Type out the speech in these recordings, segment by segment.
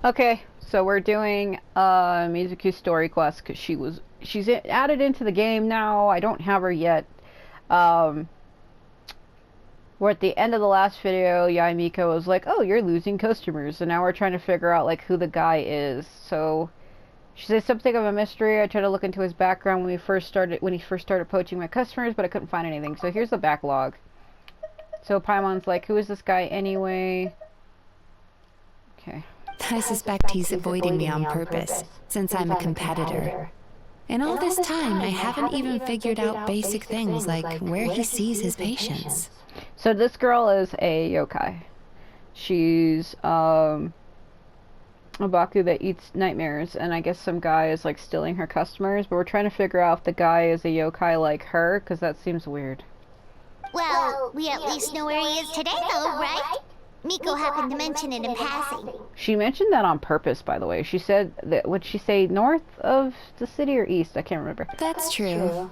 Okay, so we're doing Mizuku's story quest because she's added into the game now. I don't have her yet. Um, we're at the end of the last video. Yai Miko was like, "Oh, you're losing customers," and now we're trying to figure out like who the guy is. So she says something of a mystery. I tried to look into his background when he first started poaching my customers, but I couldn't find anything. So here's the backlog. So Paimon's like, "Who is this guy anyway?" Okay. I suspect he's avoiding me on purpose, since I'm a competitor. In all this time, I haven't even figured out basic things like where he sees his patients. So this girl is a yokai. She's a Baku that eats nightmares, and I guess some guy is like stealing her customers, but we're trying to figure out if the guy is a yokai like her, because that seems weird. Well, we at least know where he is today though, right? Miko happened to mention it in passing. She mentioned that on purpose, by the way. She said that, would she say north of the city or east? I can't remember. That's true.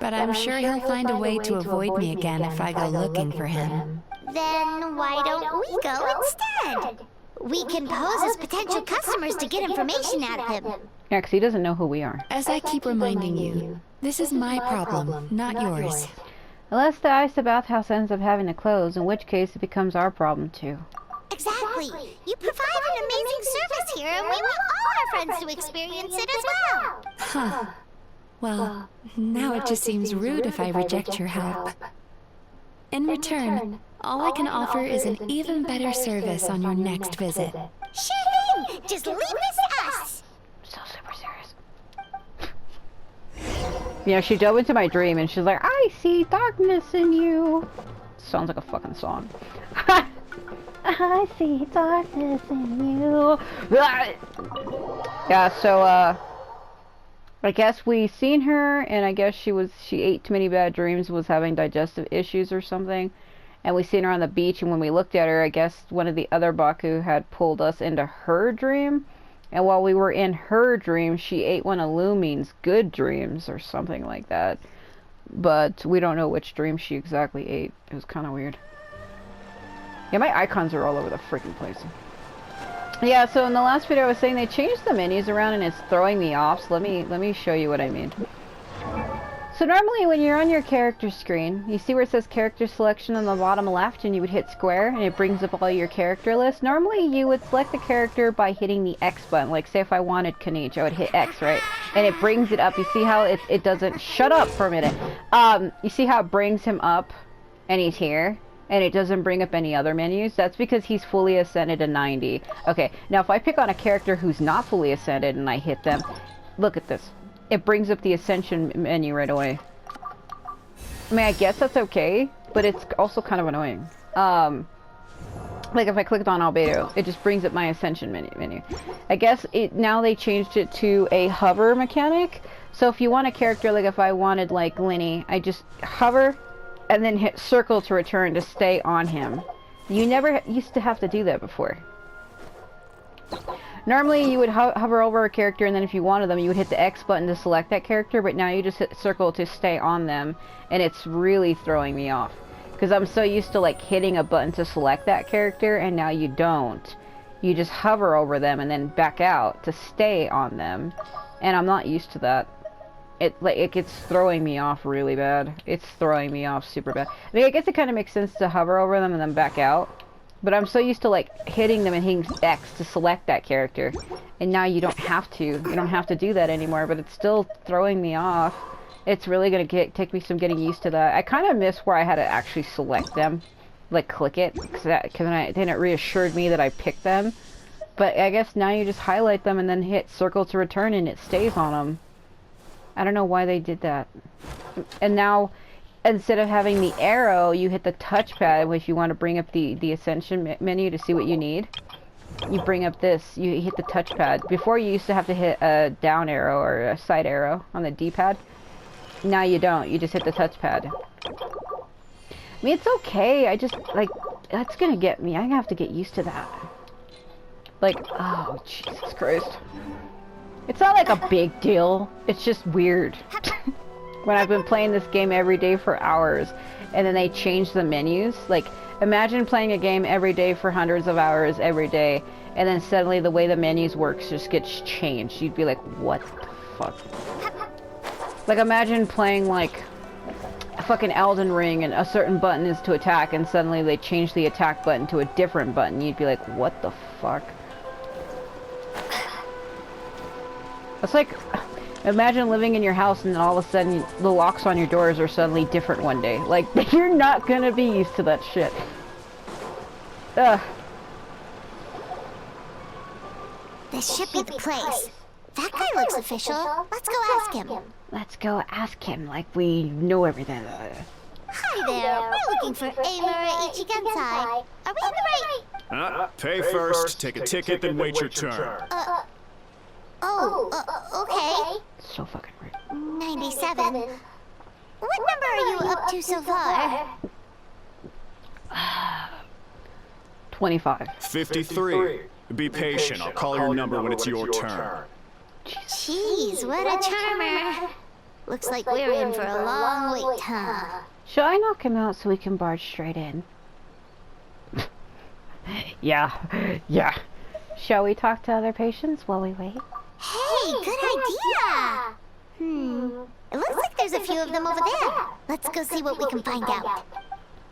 But I'm sure he'll find a way to avoid me again if I go looking for him. Then why don't we go instead? We can pose as potential customers to get information out of him. Yeah, because he doesn't know who we are. As I keep reminding you, this is my problem, not yours. Unless the ice bathhouse ends up having to close, in which case it becomes our problem too. Exactly. You provide an amazing service here, and we want all our friends to experience it as well. Huh. Well, now it just seems rude if I reject your help. In return, all I can offer is an even better service on your next visit. Sure thing! Just leave this to us! So super serious. You know, she dove into my dream and she's like, "I see darkness in you." Sounds like a fucking song. I see darkness in you. Yeah, so, I guess we seen her, and I guess she ate too many bad dreams, was having digestive issues or something. And we seen her on the beach, and when we looked at her, I guess one of the other Baku had pulled us into her dream. And while we were in her dream, she ate one of Lumine's good dreams, or something like that. But we don't know which dream she exactly ate. It was kind of weird. Yeah, my icons are all over the freaking place. Yeah, so in the last video I was saying they changed the menus around and it's throwing me off, so let me show you what I mean. So normally when you're on your character screen, you see where it says character selection on the bottom left, and you would hit square and it brings up all your character lists. Normally you would select the character by hitting the X button. Like say if I wanted Kanichi, I would hit X, right? And it brings it up. You see how it doesn't... Shut up for a minute. You see how it brings him up and he's here? And it doesn't bring up any other menus? That's because he's fully ascended to 90. Okay, now if I pick on a character who's not fully ascended and I hit them, look at this. It brings up the ascension menu right away. I mean, I guess that's okay, but it's also kind of annoying. Like if I clicked on Albedo, it just brings up my ascension menu. I guess now they changed it to a hover mechanic. So if you want a character, like if I wanted like Linny, I just hover and then hit circle to return to stay on him. You never used to have to do that before. Normally you would hover over a character, and then if you wanted them you would hit the X button to select that character, but now you just hit circle to stay on them, and it's really throwing me off. Because I'm so used to like hitting a button to select that character, and now you don't. You just hover over them and then back out to stay on them, and I'm not used to that. It gets throwing me off really bad. It's throwing me off super bad. I mean, I guess it kind of makes sense to hover over them and then back out. But I'm so used to like hitting them and hitting X to select that character. And now you don't have to. You don't have to do that anymore, but it's still throwing me off. It's really going to take me some getting used to that. I kind of miss where I had to actually select them. Like click it. Because then it reassured me that I picked them. But I guess now you just highlight them and then hit circle to return and it stays on them. I don't know why they did that. And now, instead of having the arrow, you hit the touchpad if you want to bring up the ascension menu to see what you need. You bring up this, you hit the touchpad. Before you used to have to hit a down arrow or a side arrow on the D-pad. Now you don't, you just hit the touchpad. I mean, it's okay, I just, like, that's gonna get me. I have to get used to that. Like, oh, Jesus Christ. It's not like a big deal, it's just weird. When I've been playing this game every day for hours, and then they change the menus, like, Imagine playing a game every day for hundreds of hours every day, and then suddenly the way the menus works just gets changed. You'd be like, what the fuck? Like, imagine playing, like, a fucking Elden Ring, and a certain button is to attack, and suddenly they change the attack button to a different button. You'd be like, what the fuck? It's like, imagine living in your house and then all of a sudden the locks on your doors are suddenly different one day. Like, you're not gonna be used to that shit. Ugh. This should be the place. That guy looks official. Let's go ask him. Let's go ask him like we know everything. Hi there. We're looking for Amura Ichigensai. Are we in the right? Pay first, take a ticket, then wait your turn. Okay. So fucking rude. 97. What number are you up to so far? 25. 53. Be patient, I'll call your number when it's your turn. Jeez, what a charmer. Looks like we're in for a long wait, huh? Shall I knock him out so we can barge straight in? Yeah. Shall we talk to other patients while we wait? Hey, good idea! It looks like there's a few of them over there. Let's go see what we can find out.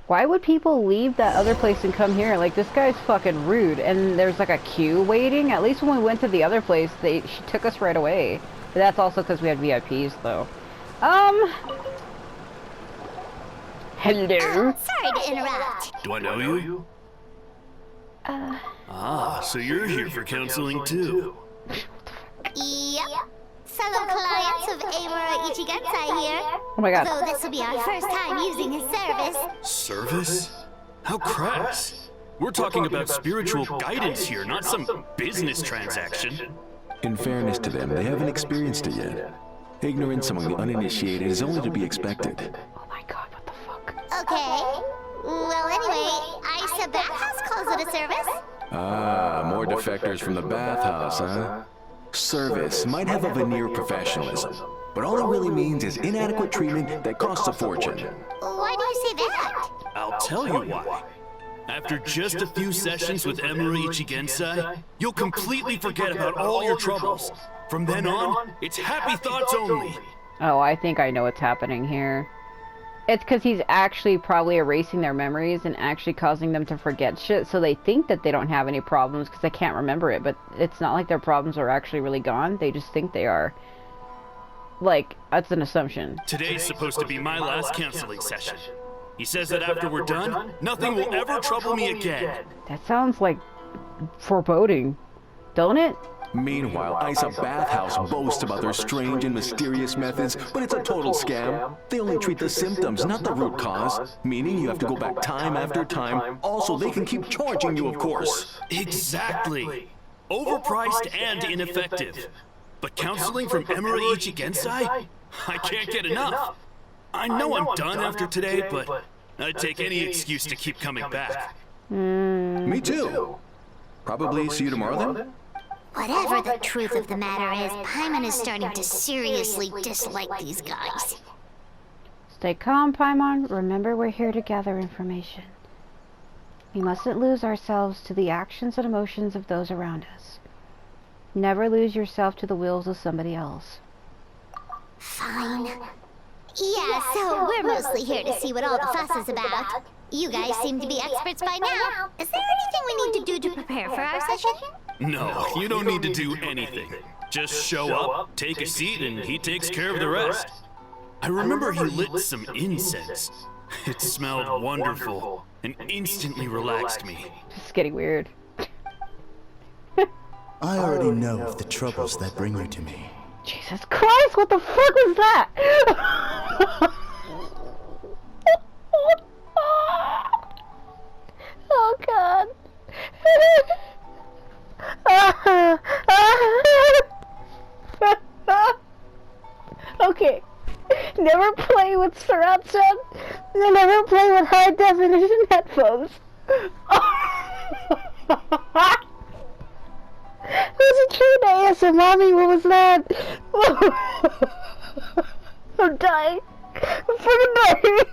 Why would people leave that other place and come here? Like, this guy's fucking rude. And there's like a queue waiting. At least when we went to the other place, she took us right away. But that's also because we had VIPs, though. Hello? Sorry to interrupt. Do I know you? So you're here for counseling too. Yep. Fellow clients of Amura Ichigensai here. Oh my god. Though this will be our first time using his service. Service? How crass. We're talking about spiritual guidance here, not some business transaction. In fairness to them, they haven't experienced it yet. Ignorance among the uninitiated is only to be expected. Oh my god, what the fuck? Okay. Well, anyway, I said bathhouse calls it a service. Ah, more defectors from the bathhouse, huh? Service might have a veneer of professionalism, but all it really means is inadequate treatment that costs a fortune. Why do you say that? I'll tell you why. After just a few sessions with Amura Ichigensai, you'll completely forget about all your troubles. From then on, it's happy thoughts only. Oh, I think I know what's happening here. It's because he's actually probably erasing their memories and actually causing them to forget shit, so they think that they don't have any problems because they can't remember it, but it's not like their problems are actually really gone. They just think they are. Like, that's an assumption. Today's supposed to be my last counseling session. He says that after we're done, nothing will ever trouble me again. That sounds like foreboding, don't it? Meanwhile, Isa Bathhouse boasts about their strange and mysterious methods, but it's a total scam. They only treat the symptoms, not the root cause, meaning you have to go back time after time. Also, they can keep charging you, of course. Exactly. Overpriced and ineffective. But counseling from Amura Ichigensai? I can't get enough. I know I'm done after today, but I'd take any excuse to keep coming back. Me too. Probably see you tomorrow then? Whatever the truth of the matter is, Paimon is starting to seriously dislike these guys. Stay calm, Paimon. Remember, we're here to gather information. We mustn't lose ourselves to the actions and emotions of those around us. Never lose yourself to the wills of somebody else. Fine. Yeah, so we're mostly here to see what all the fuss is about. You guys seem to be experts by now. Is there anything we need to do to prepare for our session? No, you don't need to do anything. Just show up, take a seat, and he takes care of the rest. I remember he lit some incense. It smelled wonderful and instantly relaxed me. It's getting weird. I already know of the troubles that bring you to me. Jesus Christ, what the fuck was that? Oh god. Okay. Never play with surround sound. Never play with high definition headphones. It was a true ASMR, mommy. What was that? I'm dying. I'm fucking dying.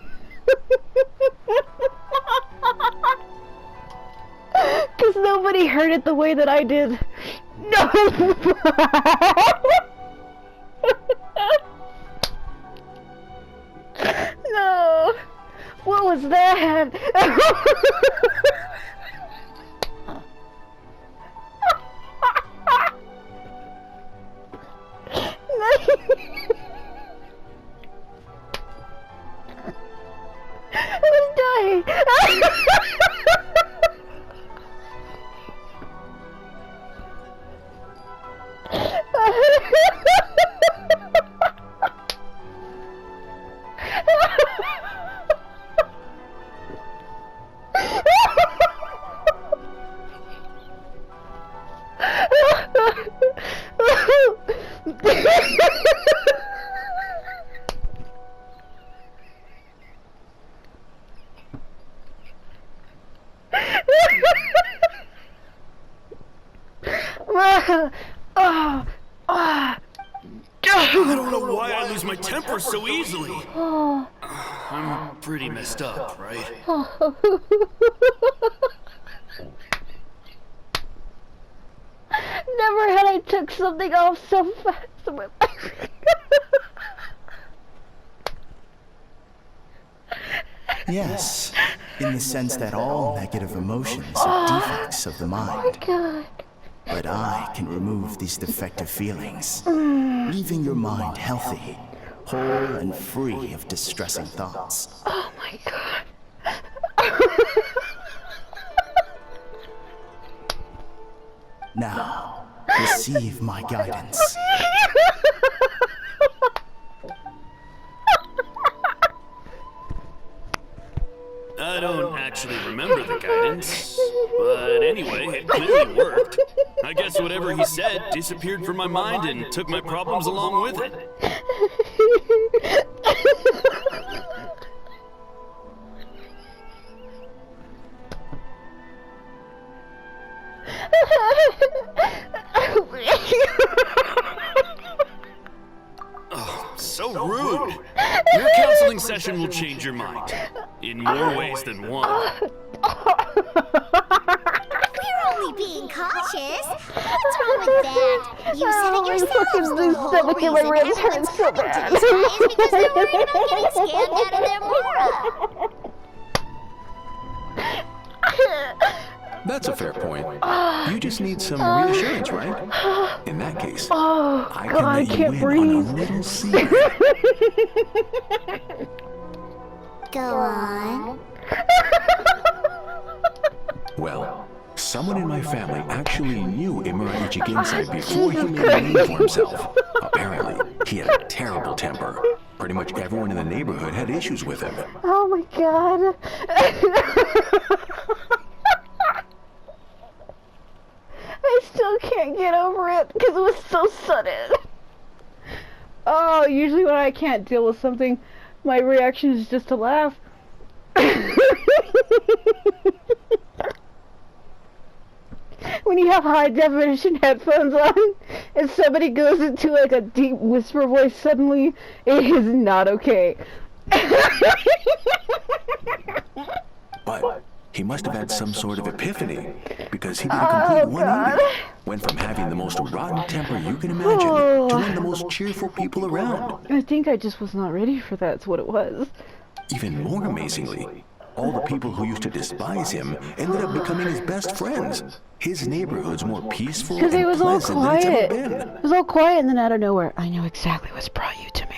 nobody heard it the way that I did. No! No! What was that? I'm dying. I don't know why I lose my temper so easily. I'm pretty messed up, right? Never had I took something off so fast in my life. Yes, in the sense that all negative emotions are defects of the mind. God. But I can remove these defective feelings, leaving your mind healthy, whole and free of distressing thoughts. Oh my God. Now, receive my guidance. I don't actually remember the guidance, but anyway, it clearly worked. I guess whatever he said disappeared from my mind and took my problems along with it. Oh, so rude. Your counseling session will change your mind. In more ways than one. We're only being cautious. What's wrong with that? You said it yourselves. The whole stomach in my reason ribs everyone's hurts so coming to bad. this guy is because they're worried about getting scammed out of their mora. That's a fair point. You just need some reassurance, right? In that case, I can let you can't in breathe. on a little secret. Go on. Well, someone in my family actually knew Imuraichi Gensai before he made a name for himself. Apparently, he had a terrible temper. Pretty much everyone in the neighborhood had issues with him. Oh my God. I still can't get over it because it was so sudden. Oh, usually when I can't deal with something, my reaction is just to laugh. When you have high definition headphones on and somebody goes into like a deep whisper voice suddenly, it is not okay. But he must have had some sort of epiphany, because he did a complete 180. Went from having the most rotten temper you can imagine to one of the most cheerful people around. I think I just was not ready for that, that's what it was. Even more amazingly, all the people who used to despise him ended up becoming his best friends. His neighborhood's more peaceful and Because it was all pleasant than it's ever quiet. been. It was all quiet, and then out of nowhere, I know exactly what's brought you to me.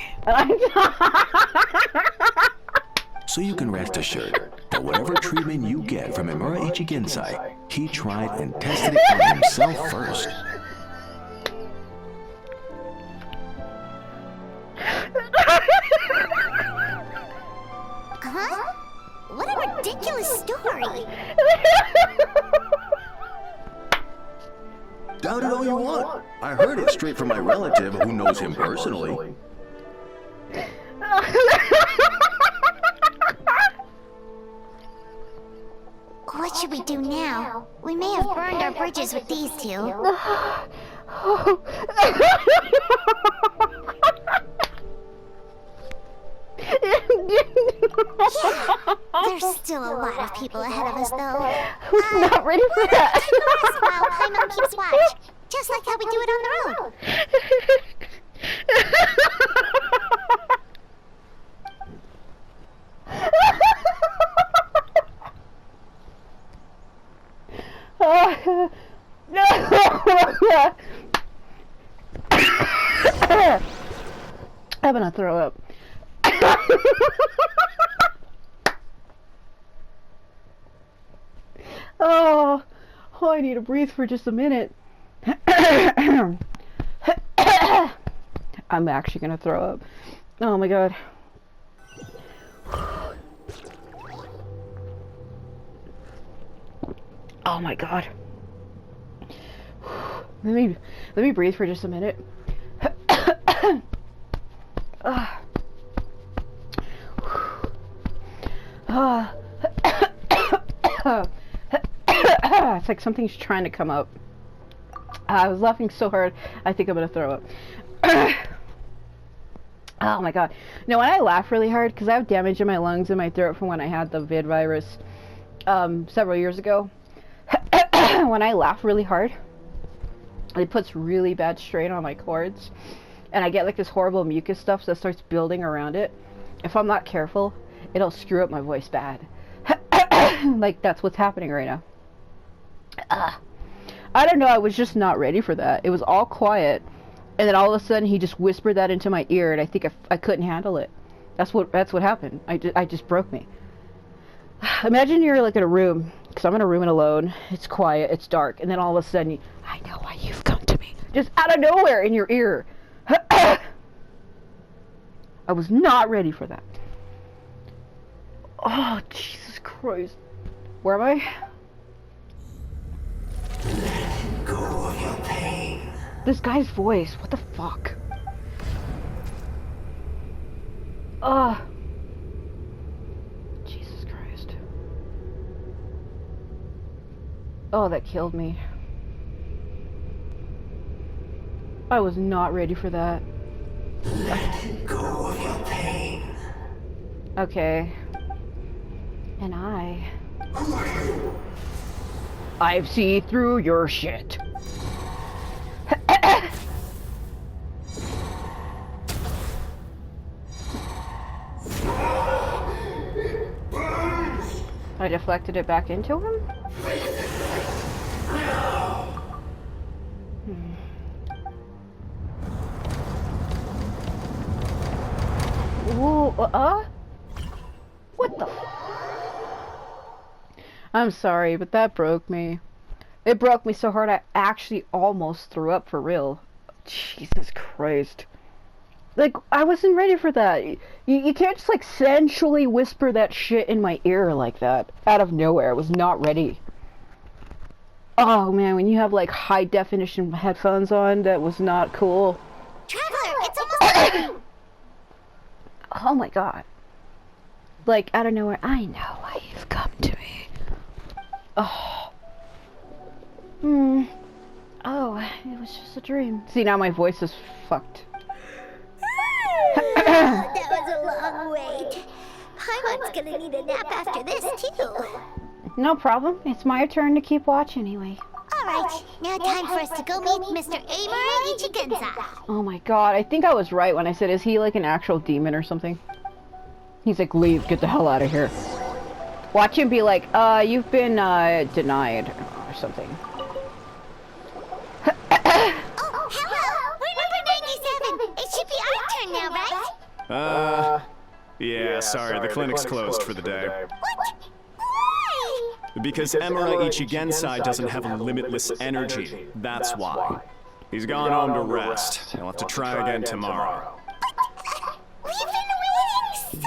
So you can rest assured that whatever treatment you get from Imuraichi Gensai, he tried and tested it on himself first. Huh? What a ridiculous story. Doubt it all you want. I heard it straight from my relative who knows him personally. What should we do now? We may have burned our bridges with these two. There's still a lot of people ahead of us, though. Who's not ready for that? While Paimon keeps watch, just like how we do it on the road. I'm gonna throw up. Oh, I need to breathe for just a minute. I'm actually gonna throw up. Oh my god. Oh my god. Let me breathe for just a minute. It's like something's trying to come up. I was laughing so hard, I think I'm gonna throw up. Oh my god. No, when I laugh really hard, because I have damage in my lungs and my throat from when I had the vid virus several years ago. When I laugh really hard, it puts really bad strain on my cords. And I get like this horrible mucus stuff that starts building around it. If I'm not careful, it'll screw up my voice bad. Like, that's what's happening right now. I don't know, I was just not ready for that. It was all quiet, and then all of a sudden he just whispered that into my ear, and I think I couldn't handle it. That's what happened. I just broke me. Imagine you're like in a room, because I'm in a room alone, it's quiet, it's dark, and then all of a sudden, I know why you've come to me. Just out of nowhere in your ear. I was not ready for that. Oh, Jesus Christ. Where am I? Let go of your pain. This guy's voice, what the fuck? Jesus Christ. Oh, that killed me. I was not ready for that. Let go of your pain. Okay. And I've seen through your shit. I deflected it back into him? Ooh, what the? I'm sorry, but that broke me. It broke me so hard I actually almost threw up for real. Jesus Christ. Like, I wasn't ready for that. You can't just, like, sensually whisper that shit in my ear like that. Out of nowhere. I was not ready. Oh, man, when you have, like, high-definition headphones on, that was not cool. Traveler, it's almost time! Oh, my God. Like, out of nowhere, I know why you've come to me. Oh. Oh, it was just a dream. See, now my voice is fucked. That was a long wait. Paimon's gonna need a nap after this, too. No problem. It's my turn to keep watch anyway. Alright, now time for us to go meet Mr. Amura Ichigensai. Oh my god, I think I was right when I said, is he like an actual demon or something? He's like, leave, get the hell out of here. Watch him be like, you've been, denied, or something. Oh, hello! We're number 97! It should be our turn now, right? Yeah, sorry, the clinic's closed for the day. What? Why? Because Emura Ichigensai doesn't have limitless energy, that's why. He's gone home to rest. He'll have to try again tomorrow. We've been waiting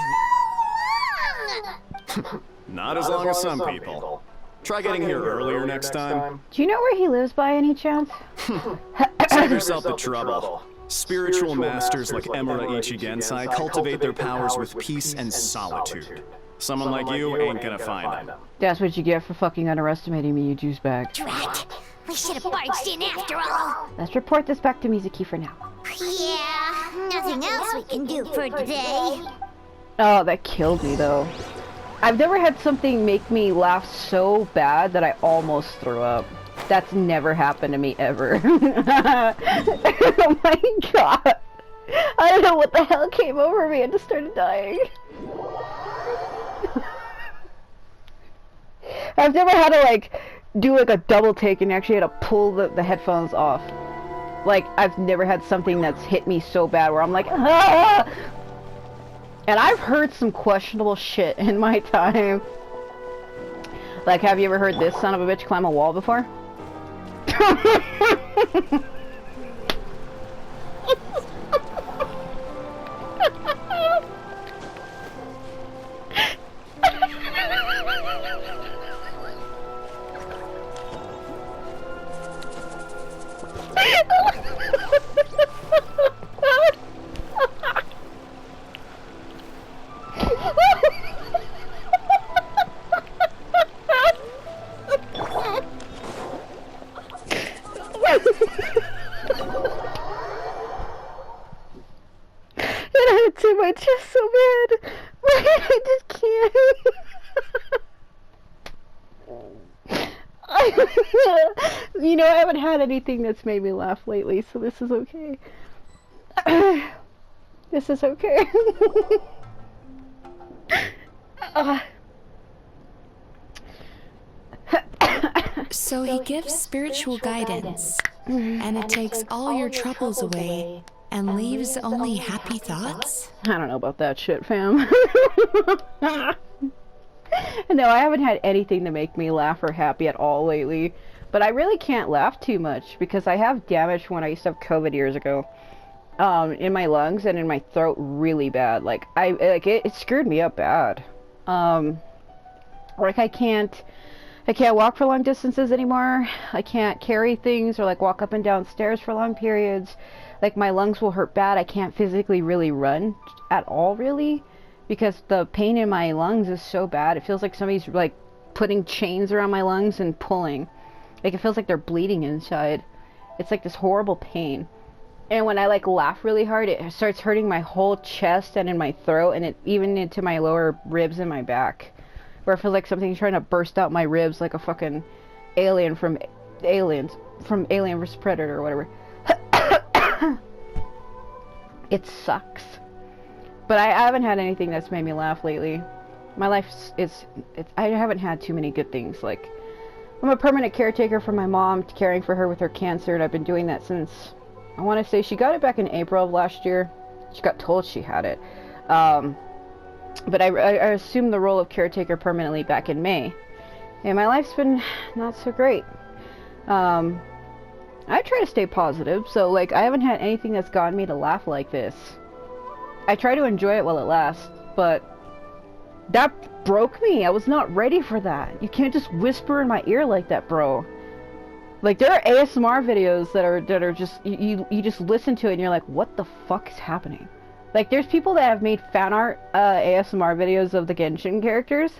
so long! Not as long as some people. Try getting here earlier next time. Do you know where he lives by any chance? Save yourself the trouble. Spiritual masters like Emura Ichigensai cultivate their powers with peace and solitude. Someone like you ain't gonna find them. That's what you get for fucking underestimating me, you juice bag. Drat! We should have barged in after all! Let's report this back to Mizuki for now. Yeah, nothing else we can do for today. Oh, that killed me though. I've never had something make me laugh so bad that I almost threw up. That's never happened to me ever. Oh my god. I don't know what the hell came over me. I just started dying. I've never had to like do like a double take and actually had to pull the headphones off. Like, I've never had something that's hit me so bad where I'm like, ah! And I've heard some questionable shit in my time. Like, have you ever heard this son of a bitch climb a wall before? It hurts in my chest so bad. I just can't. You know, I haven't had anything that's made me laugh lately, so this is okay. This is okay. So he gives spiritual guidance, and it takes all your troubles away, and leaves only happy thoughts? I don't know about that shit, fam. No, I haven't had anything to make me laugh or happy at all lately. But I really can't laugh too much because I have damage from when I used to have COVID years ago. In my lungs and in my throat really bad. Like, it screwed me up bad. Like, I can't walk for long distances anymore. I can't carry things or, like, walk up and down stairs for long periods. Like, my lungs will hurt bad. I can't physically really run at all, really. Because the pain in my lungs is so bad. It feels like somebody's, like, putting chains around my lungs and pulling. Like, it feels like they're bleeding inside. It's like this horrible pain. And when I, like, laugh really hard, it starts hurting my whole chest and in my throat. And it even into my lower ribs and my back. Where I feel like something's trying to burst out my ribs like a fucking alien from Alien vs. Predator or whatever. It sucks. But I haven't had anything that's made me laugh lately. My life I haven't had too many good things. Like, I'm a permanent caretaker for my mom, caring for her with her cancer, and I've been doing that since, I want to say she got it back in April of last year. She got told she had it. But I assumed the role of caretaker permanently back in May. And my life's been not so great. I try to stay positive, so, like, I haven't had anything that's gotten me to laugh like this. I try to enjoy it while it lasts, but that broke me. I was not ready for that. You can't just whisper in my ear like that, bro. Like, there are ASMR videos that are just, you just listen to it and you're like, what the fuck is happening? Like, there's people that have made fan art ASMR videos of the Genshin characters.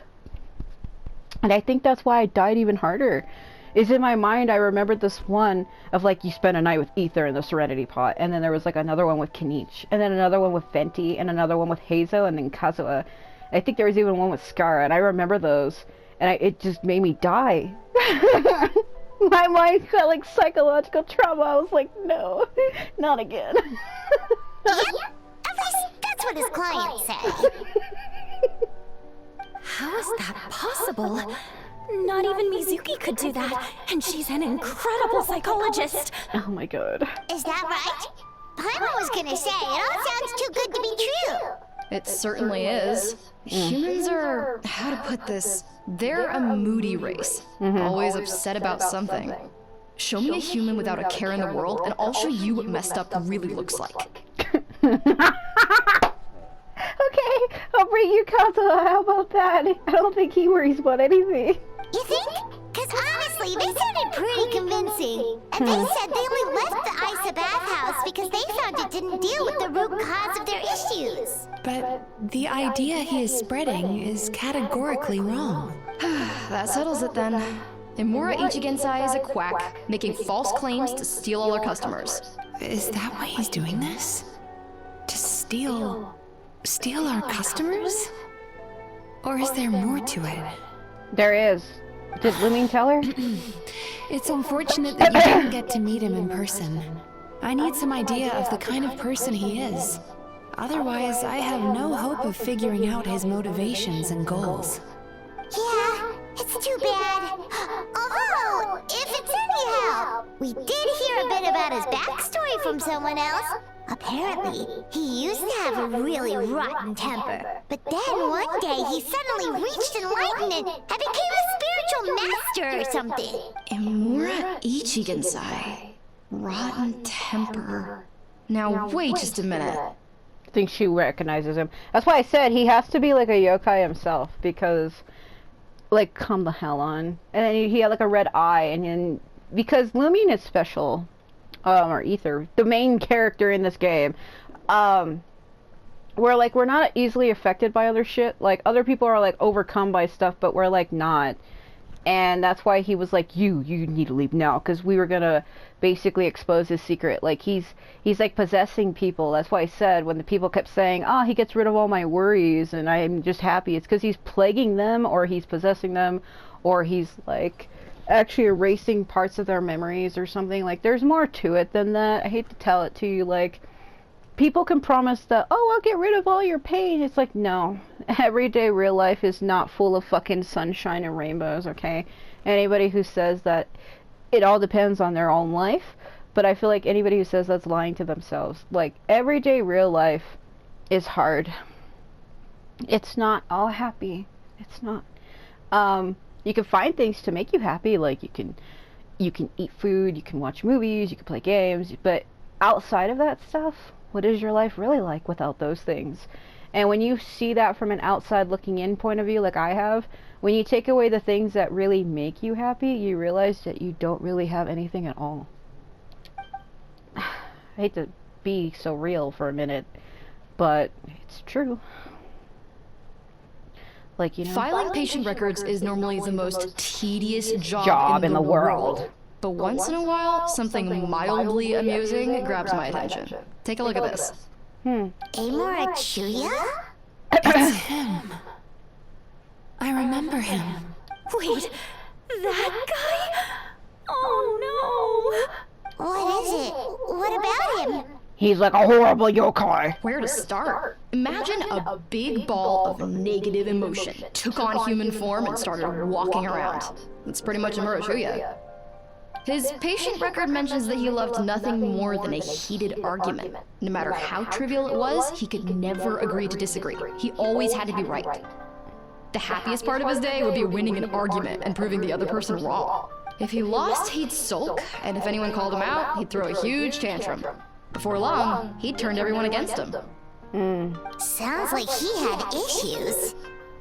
And I think that's why I died even harder. Is in my mind, I remembered this one of, like, you spend a night with Ether in the Serenity Pot. And then there was, like, another one with Kenichi. And then another one with Venti. And another one with Heizo. And then Kazuha. I think there was even one with Skara. And I remember those. And it just made me die. My mind felt like psychological trauma. I was like, no, not again. Yep, at least that's what his client said. How is that possible? Not even Mizuki could do that, and she's an incredible psychologist. Oh my god. Is that right? Paimon was gonna say, it all sounds too good to be true. It certainly is. Humans are, how to put this, they're a moody race. Always upset about something. Show me a human without a care in the world, and I'll show you what messed up really looks like. Okay, I'll bring you Kazuha. How about that? I don't think he worries about anything. You think? Because honestly, they sounded pretty convincing. And they said they only left the Isa bathhouse because they found it didn't deal with the root cause of their issues. But the idea he is spreading is categorically wrong. That settles it then. Imura Ichigensai is a quack, making false claims to steal all our customers. Is that why he's doing this? To steal Steal our customers? Or is there more to it? There is. Did Lumine tell her? It's unfortunate that you didn't get to meet him in person. I need some idea of the kind of person he is. Otherwise, I have no hope of figuring out his motivations and goals. Yeah, it's too bad. Although, if it's any help, we did hear a bit about his backstory from someone else. Apparently, he used to have a really rotten temper. But then one day he suddenly reached enlightenment and became a spiritual master or something. Imura Ichigensai. Rotten temper. Now wait just a minute. I think she recognizes him. That's why I said he has to be like a yokai himself, because, like, come the hell on. And then he had like a red eye, and then, because Lumine is special, or Ether, the main character in this game, we're not easily affected by other shit. Like, other people are like overcome by stuff, but we're like not. And that's why he was like, you need to leave now, because we were gonna basically expose his secret. Like, he's like possessing people. That's why I said, when the people kept saying, oh, he gets rid of all my worries and I'm just happy, it's because he's plaguing them, or he's possessing them, or he's like actually erasing parts of their memories or something. Like, there's more to it than that. I hate to tell it to you. Like, people can promise that, oh, I'll get rid of all your pain. It's like, no. Everyday real life is not full of fucking sunshine and rainbows, okay? Anybody who says that, it all depends on their own life, but I feel like anybody who says that's lying to themselves. Like, everyday real life is hard. It's not all happy. It's not. You can find things to make you happy, like you can eat food, you can watch movies, you can play games, but outside of that stuff, what is your life really like without those things? And when you see that from an outside looking in point of view, like I have, when you take away the things that really make you happy, you realize that you don't really have anything at all. I hate to be so real for a minute, but it's true. Like, you know, Filing patient records is normally the most tedious job in the world. But once in a while, something mildly amusing grabs my attention. Take a look at this. Amora Chuya? It's him. I remember him. Wait, that guy? Oh no! What is it? What about him? he's like a horrible yokai. Where to start? Imagine a big ball of negative emotion took on human form and started walking around. That's pretty much Amuro Chuya. His patient record mentions that he loved nothing more than a heated argument. No matter how trivial it was, he could never agree to disagree. He always had to be right. The happiest part of his day would be winning an argument and proving the other person wrong. If he lost, he'd sulk, and if anyone called him out, he'd throw a huge tantrum. Before long, he'd turned everyone against him. Sounds like he had issues.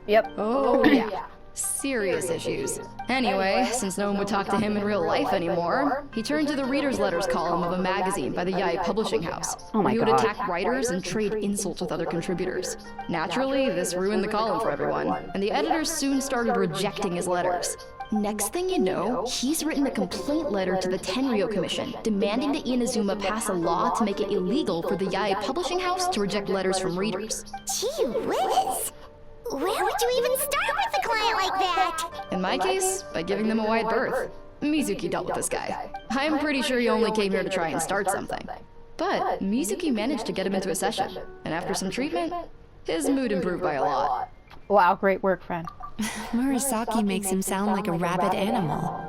Yep. Oh, yeah. Serious issues. Anyway, since no one would talk to him in real life anymore, he turned to the reader's letters column of a magazine by the Yai Publishing House. Oh my He would God. attack writers and trade insults with other contributors. Naturally, this ruined the column for everyone, and the editors soon started rejecting his letters. Next thing you know, he's written a complaint letter to the Tenryo Commission, demanding that Inazuma pass a law to make it illegal for the Yai Publishing House to reject letters from readers. Gee whiz! Where would you even start with a client like that? In my case, by giving them a wide berth. Mizuki dealt with this guy. I'm pretty sure he only came here to try and start something. But Mizuki managed to get him into a session, and after some treatment, his mood improved by a lot. Wow, great work, friend. Murasaki makes him sound like a rabid animal.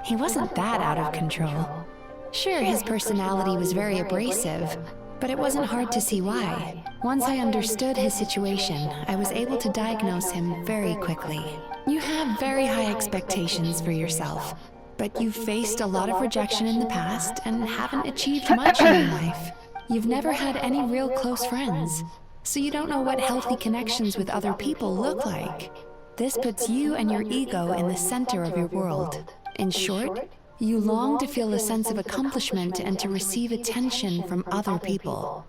He wasn't that out of control. Sure, his personality was very abrasive, but it wasn't hard to see why. Once I understood his situation, I was able to diagnose him very quickly. You have very high expectations for yourself, but you've faced a lot of rejection in the past and haven't achieved much in your life. You've never had any real close friends, so you don't know what healthy connections with other people look like. This puts you and your ego in the center of your world. In short, you long to feel a sense of accomplishment and to receive attention from other people.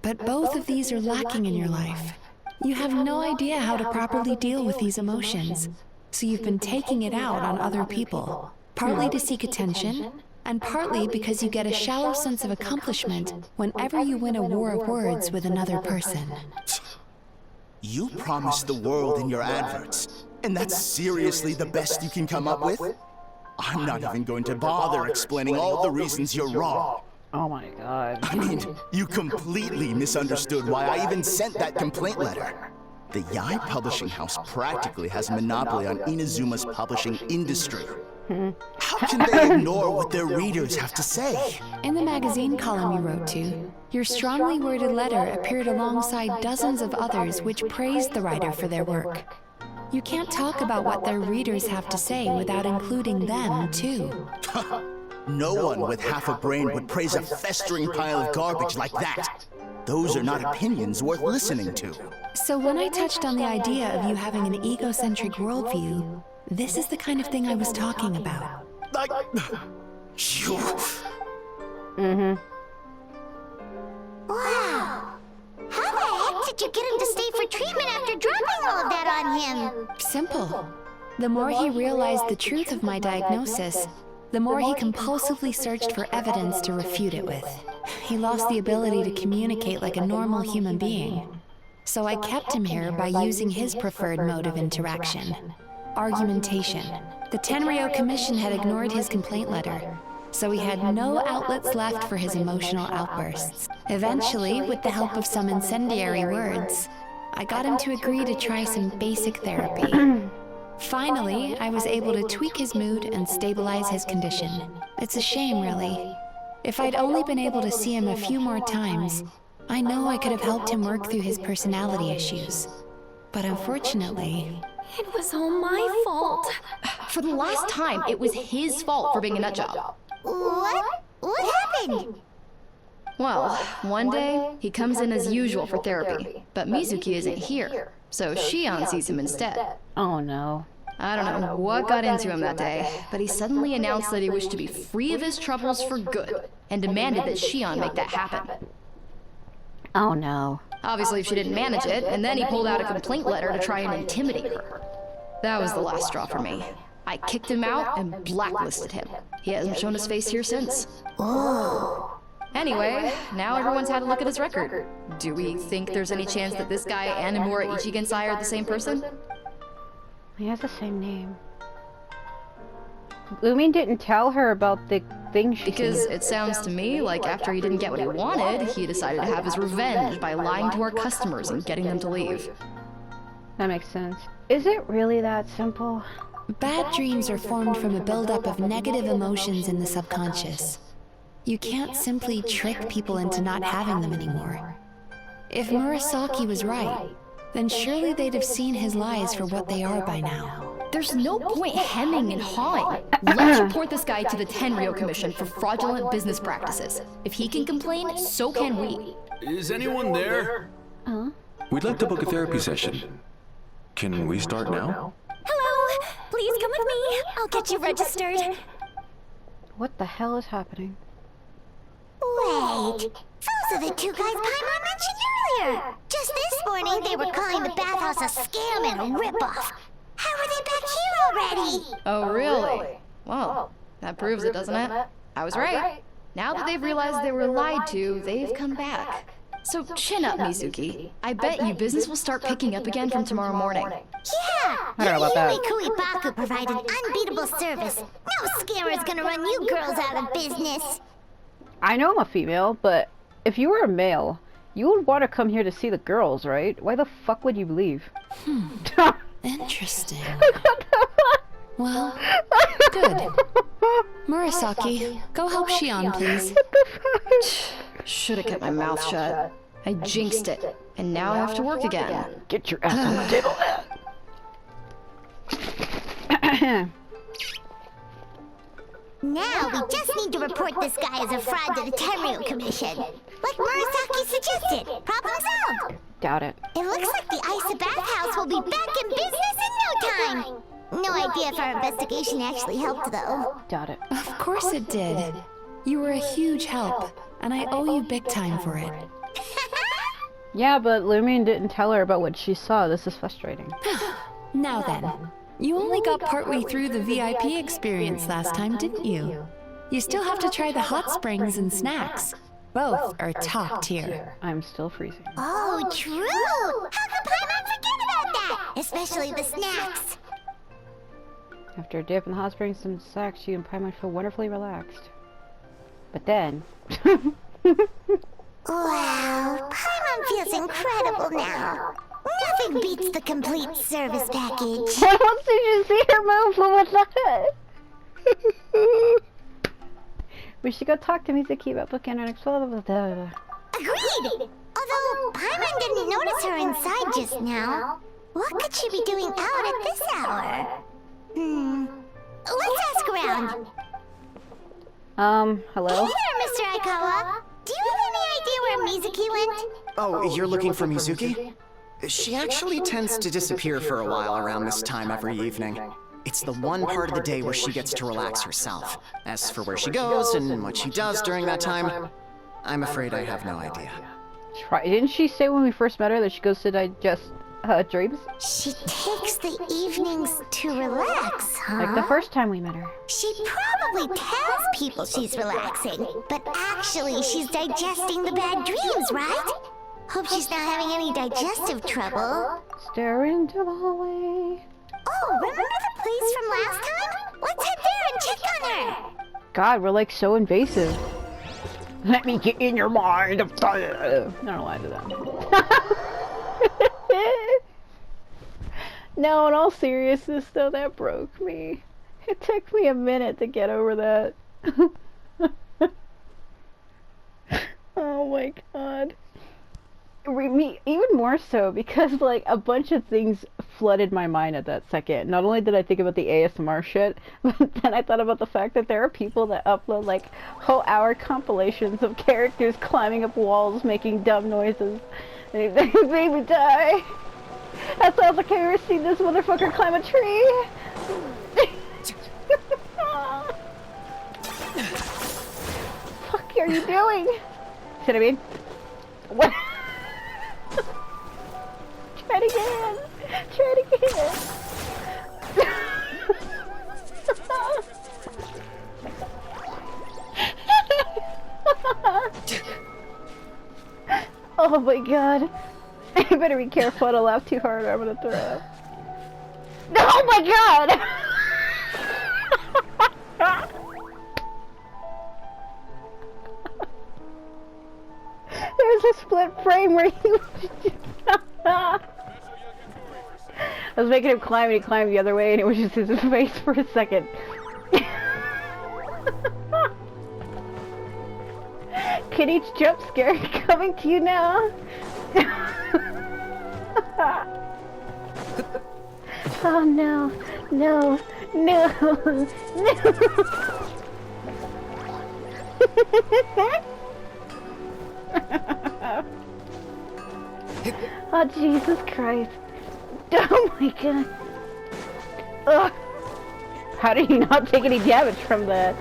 But both of these are lacking in your life. You have no idea how to properly deal with these emotions, so you've been taking it out on other people, partly to seek attention, and partly because you get a shallow sense of accomplishment whenever you win a war of words with another person. You promised the world in your adverts, and that's seriously the best you can come up with? I'm not even going to bother explaining all the reasons you're wrong. Oh my god. I mean, you completely misunderstood why I even sent that complaint letter. The Yai Publishing House practically has a monopoly on Inazuma's publishing industry. How can they ignore what their readers have to say? In the magazine column you wrote to, your strongly worded letter appeared alongside dozens of others which praised the writer for their work. You can't talk about what their readers have to say without including them, too. No one with half a brain would praise a festering pile of garbage like that. Those are not opinions worth listening to. So when I touched on the idea of you having an egocentric worldview, this is the kind of thing I was talking about. You... Wow. How the heck did you get him to stay for treatment after dropping all of that on him? Simple. The more he realized the truth of my diagnosis, the more he compulsively searched for evidence to refute it with. He lost the ability to communicate like a normal human being. So I kept him here by using his preferred mode of interaction. Argumentation. The Tenryo Commission had ignored his complaint letter, so he had no outlets left for his emotional outbursts. Eventually, with the help of some incendiary words, I got him to agree to try some basic therapy. Finally, I was able to tweak his mood and stabilize his condition. It's a shame, really. If I'd only been able to see him a few more times, I know I could have helped him work through his personality issues. But unfortunately... It was all my fault. For the last time, it was his fault for being a nutjob. What? What happened? Well, one day, he comes in as usual for therapy, but Mizuki isn't here, so Shion sees him instead. Oh no. I don't know what got into him that day, but he suddenly announced that he wished to be free of his troubles for good, and demanded that Shion make that happen. Oh no. Obviously, she didn't manage it, and then he pulled out a complaint letter to try and intimidate her. That was the last straw for me. I kicked him out and blacklisted him. He hasn't shown his face here since. Whoa. Anyway, now everyone's had a look at his record. Do we think there's any chance that this guy and Imura Ichigensai are the same person? He has the same name. Lumine didn't tell her about the thing she... Because it sounds to me like after he didn't get what he wanted, he decided to have his revenge by lying to our customers and getting them to leave. That makes sense. Is it really that simple? Bad dreams are formed from a buildup of negative emotions in the subconscious. You can't simply trick people into not having them anymore. If Murasaki was right, then surely they'd have seen his lies for what they are by now. There's no point hemming and hawing. Let's report this guy to the Tenryo Commission for fraudulent business practices. If he can complain, so can we. Is anyone there? Huh? We'd like to book a therapy session. Can we start now? Hello. Please come with me. I'll get you registered. What the hell is happening? Wait. Those are the two guys Paimon mentioned earlier. Just this morning, they were calling the bathhouse a scam and a ripoff. How are they back here already? Oh, really? Well, that proves it, doesn't it? I was right. Now that they've realized they were lied to, they've come back. So chin up, Mizuki. I bet you business will start picking up again from tomorrow morning. Yeah! I don't know about that. Kuibaku provided unbeatable service. No scammer is gonna run you girls out of business. I know I'm a female, but if you were a male, you would want to come here to see the girls, right? Why the fuck would you leave? Interesting. Well, good. Murasaki, go help Shion, please. Should've kept my mouth shut. I jinxed it, and now I have to work again. Get your ass on the table. Now we just need to report this guy as a fraud to the Tenryo Commission. Like Murasaki suggested. Problem solved. Doubt it. It looks like the Isa bathhouse will be back in business in no time. No idea if our investigation actually helped, though. Doubt it. Of course it did. You were a huge help, and I owe you big time for it. Yeah, but Lumine didn't tell her about what she saw. This is frustrating. Now then, you only got partway through the VIP experience last time, didn't you? You still have to try the hot springs and snacks. Both are top tier. I'm still freezing. Oh, true! How could Paimon forget about that? Especially the snacks. After a dip in the hot springs, some snacks, you and Paimon feel wonderfully relaxed. But then... Wow, Paimon feels incredible now. Nothing beats the complete service package. Why else did you see her move? What was that? We should go talk to Mizuki about booking our next level. Agreed! Although Paimon didn't notice her inside just now. What could she be doing out at this hour? Let's ask around. Hello? Hey there, Mr. Aikawa. Do you have any idea where Mizuki went? Oh, you're looking for Mizuki? She actually tends to disappear for a while around this time every evening. It's the one part of the day where she gets to relax herself. As for where she goes and what she does during that time, I'm afraid I have no idea. Didn't she say when we first met her that she goes to digest dreams? She takes the evenings to relax, huh? Like the first time we met her. She probably tells people she's relaxing, but actually she's digesting the bad dreams, right? Hope she's not having any digestive trouble. Stare into the hallway. Oh, remember the place from last time? Let's head there and check on her. God, we're like so invasive. Let me get in your mind. I don't know why I did that. No, in all seriousness though, that broke me. It took me a minute to get over that. Oh my god. Even more so because like a bunch of things flooded my mind at that second. Not only did I think about the ASMR shit, but then I thought about the fact that there are people that upload like whole hour compilations of characters climbing up walls making dumb noises. They made me die. That sounds like I've ever seen this motherfucker climb a tree. Fuck are you doing? See what I mean? What? Try it again. Try it again. Oh my god. I better be careful. I don't laugh too hard or I'm gonna throw up. Oh my god! There's a split frame where he I was making him climb and he climbed the other way and it was just his face for a second. Can each jump scare coming to you now? Oh no, no, no, no. Oh Jesus Christ. Oh my god. Ugh. How did he not take any damage from that?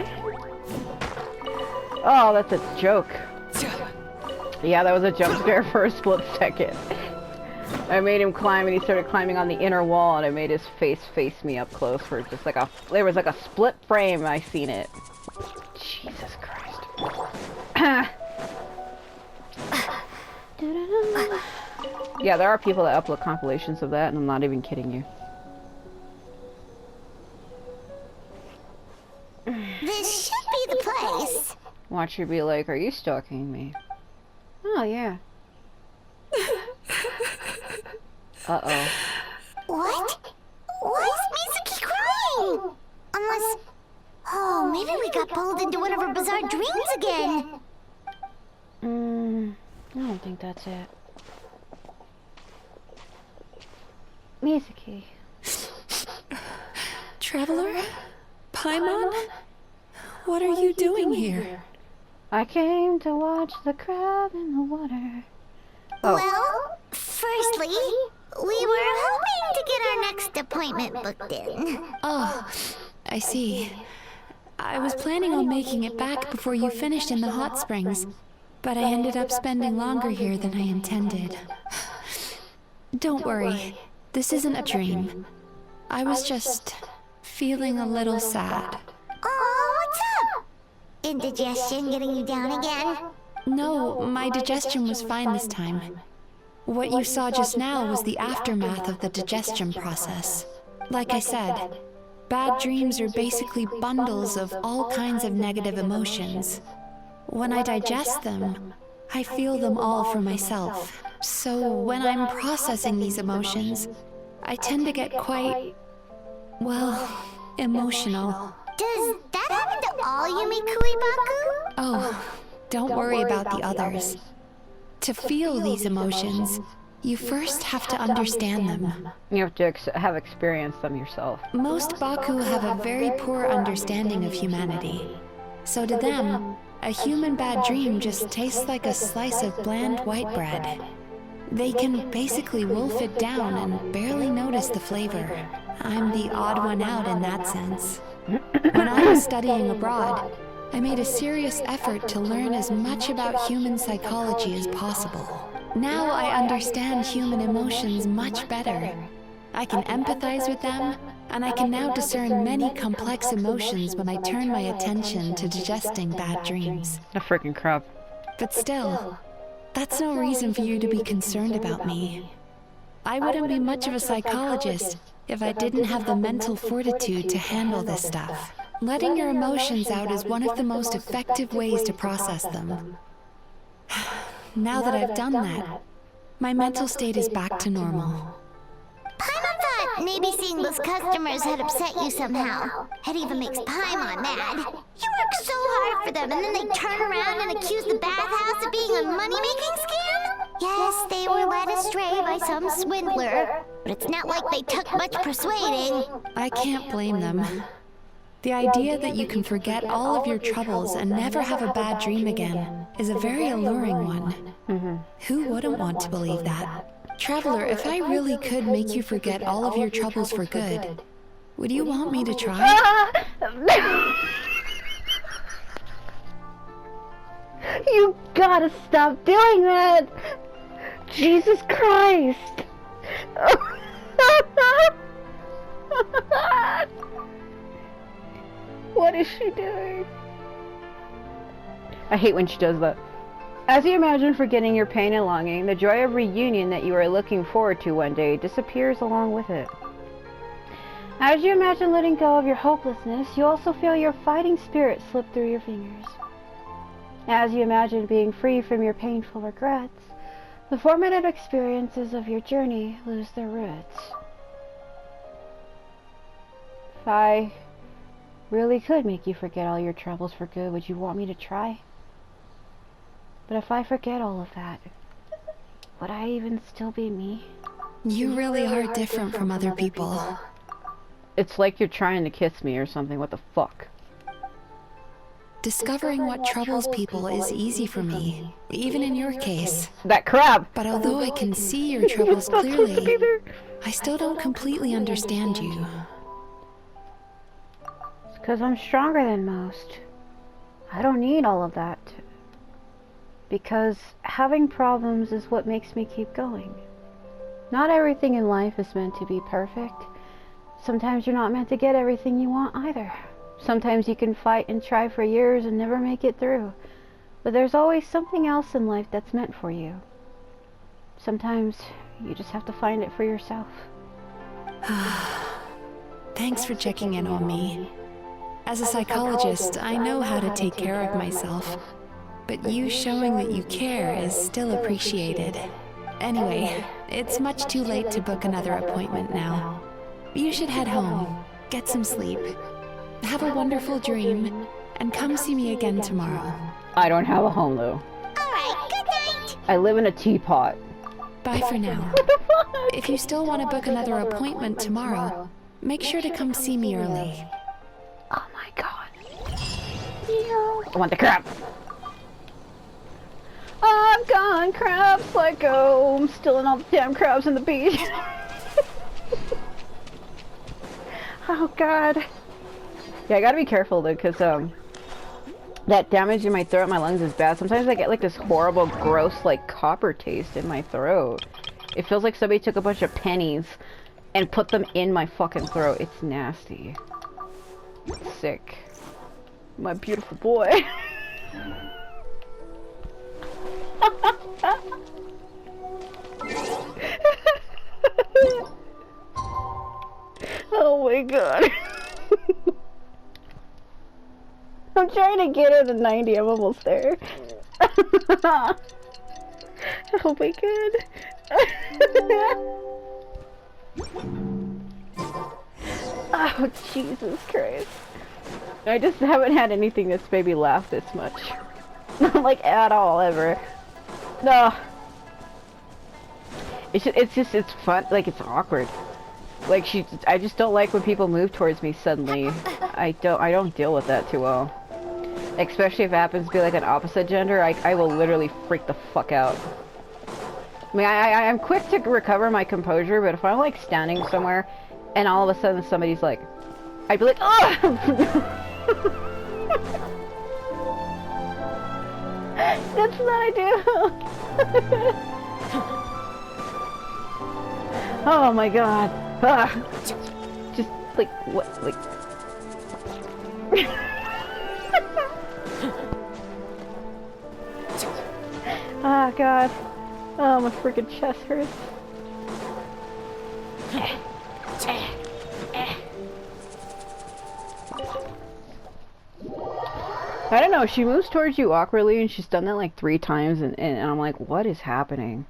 Oh, that's a joke. Yeah, that was a jump scare for a split second. I made him climb and he started climbing on the inner wall and I made his face me up close for just like a... There was like a split frame, I seen it. Jesus Christ. Yeah, there are people that upload compilations of that and I'm not even kidding you. This should be the place. Watch her be like, are you stalking me? Oh, yeah. Uh-oh. What? Why is Mizuki crying? Unless... Oh, maybe we got pulled into one of her bizarre dreams again. I don't think that's it. Mizuki. Traveler? Paimon? What are you doing here? I came to watch the crab in the water. Oh. Well, firstly, we were hoping to get our next appointment booked in. Oh, I see. I was planning on making it back before you finished in the hot springs, but I ended up spending longer here than I intended. Don't worry, this isn't a dream. I was just feeling a little sad. Oh, what's up? Indigestion getting you down again? No, my digestion was fine this time. What you saw just now was the aftermath of the digestion process. Like I said, bad dreams are basically bundles of all kinds of negative emotions. When I digest them, I feel them all for myself. So when I'm processing these emotions, I tend to get quite, well, emotional. Does that happen to all Yumikui Baku? Oh, don't worry about the others. To feel these emotions, you first have to understand them. You have to have experienced them yourself. Most Baku have a very poor understanding of humanity. So to them, a human bad dream just tastes like a slice of bland white bread. They can basically wolf it down and barely notice the flavor. I'm the odd one out in that sense. When I was studying abroad, I made a serious effort to learn as much about human psychology as possible. Now I understand human emotions much better. I can empathize with them, and I can now discern many complex emotions when I turn my attention to digesting bad dreams. A freaking crap. But still, that's no reason for you to be concerned about me. I wouldn't be much of a psychologist if I didn't have the mental fortitude to handle this stuff. Letting your emotions out is one of the most effective ways to process them. Now that I've done that, my mental state is back to normal. Paimon thought maybe seeing those customers had upset you somehow. It even makes Paimon mad. You work so hard for them and then they turn around and accuse the bathhouse of being a money-making scam? Yes, they were led astray by some swindler, but it's not like they took much persuading. I can't blame them. The idea that you can forget all of your troubles and never have a bad dream again is a very alluring one. Who wouldn't want to believe that? Traveler, if I really could make you forget all of your troubles for good, would you want me to try? You gotta stop doing that! Jesus Christ! What is she doing? I hate when she does that. As you imagine forgetting your pain and longing, the joy of reunion that you are looking forward to one day disappears along with it. As you imagine letting go of your hopelessness, you also feel your fighting spirit slip through your fingers. As you imagine being free from your painful regrets, the formative experiences of your journey lose their roots. If I really could make you forget all your troubles for good, would you want me to try? But if I forget all of that, would I even still be me? You really are different from other people. It's like you're trying to kiss me or something. What the fuck? Discovering what troubles people is easy for me, even in your case. That crab! But although I can see your troubles clearly, I still don't completely understand you. It's because I'm stronger than most. I don't need all of that. Because having problems is what makes me keep going. Not everything in life is meant to be perfect. Sometimes you're not meant to get everything you want either. Sometimes you can fight and try for years and never make it through. But there's always something else in life that's meant for you. Sometimes you just have to find it for yourself. Thanks for checking in on me. As a psychologist, I know how to take care of myself. But you showing that you care is still appreciated. Anyway, it's much too late to book another appointment now. You should head home, get some sleep, have a wonderful dream, and come see me again tomorrow. I don't have a home though. Alright, good night! I live in a teapot. Bye for now. What the fuck? If you still want to book another appointment tomorrow, make sure to come see me early. Oh my god. I want the crab. I'm gone, crabs, let go. I'm stealing all the damn crabs on the beach. Oh god. Yeah, I gotta be careful though, because that damage in my throat, my lungs is bad. Sometimes I get like this horrible, gross, like copper taste in my throat. It feels like somebody took a bunch of pennies and put them in my fucking throat. It's nasty. Sick. My beautiful boy. Oh my god. I'm trying to get her to 90. I'm almost there. Oh my god. Oh, Jesus Christ. I just haven't had anything that's made me laugh this much. Like, at all, ever. No. It's fun. Like, it's awkward. Like, I just don't like when people move towards me suddenly. I don't deal with that too well. Especially if it happens to be like an opposite gender, I will literally freak the fuck out. I mean, I'm quick to recover my composure, but if I'm like standing somewhere and all of a sudden somebody's like, I'd be like, oh! That's what I do. Oh my god. Ah. Just like, what, like... Oh god. Oh, my freaking chest hurts. I don't know, she moves towards you awkwardly and she's done that like 3 times and I'm like, what is happening?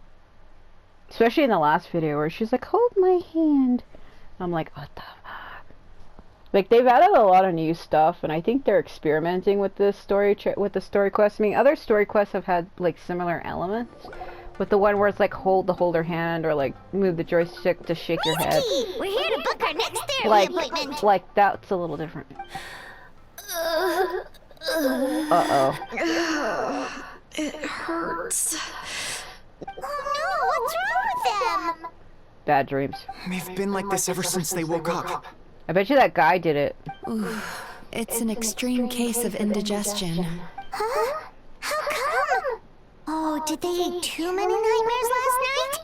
Especially in the last video where she's like, hold my hand. I'm like, what the fuck? Like, they've added a lot of new stuff and I think they're experimenting with this story quest. I mean, other story quests have had like similar elements. With the one where it's like hold her hand or like move the joystick to shake your head. We're here to book our next therapy appointment. Like that's a little different. Uh-oh. It hurts. Oh no, what's wrong with them? Bad dreams. They've been like this ever since they woke up. I bet you that guy did it. Ooh, it's an extreme case of indigestion. Huh? How come? Oh, did they eat too many nightmares last night?